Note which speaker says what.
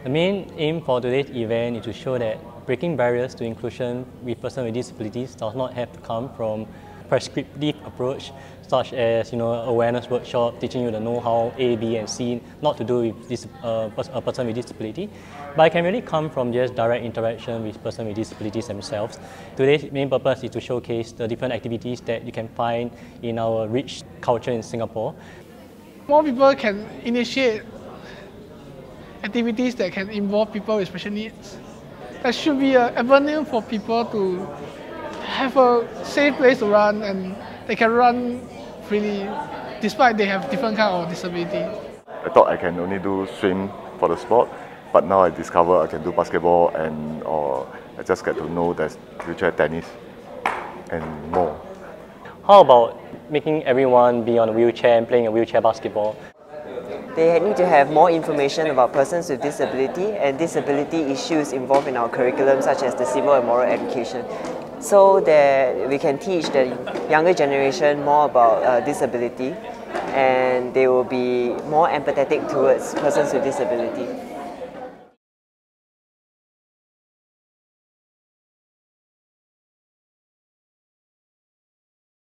Speaker 1: The main aim for today's event is to show that breaking barriers to inclusion with persons with disabilities does not have to come from prescriptive approach such as awareness workshop teaching you the know-how A, B and C, not to do with a person with disability, but it can really come from just direct interaction with persons with disabilities themselves. Today's main purpose is to showcase the different activities that you can find in our rich culture in Singapore.
Speaker 2: More people can initiate activities that can involve people with special needs. There should be an avenue for people to have a safe place to run, and they can run freely despite they have different kind of disability.
Speaker 3: I thought I can only do swim for the sport, but now I discover I can do basketball, or I just get to know there's wheelchair tennis and more.
Speaker 1: How about making everyone be on a wheelchair and playing a wheelchair basketball?
Speaker 4: They need to have more information about persons with disability and disability issues involved in our curriculum, such as the civil and moral education, so that we can teach the younger generation more about disability, and they will be more empathetic towards persons with disability.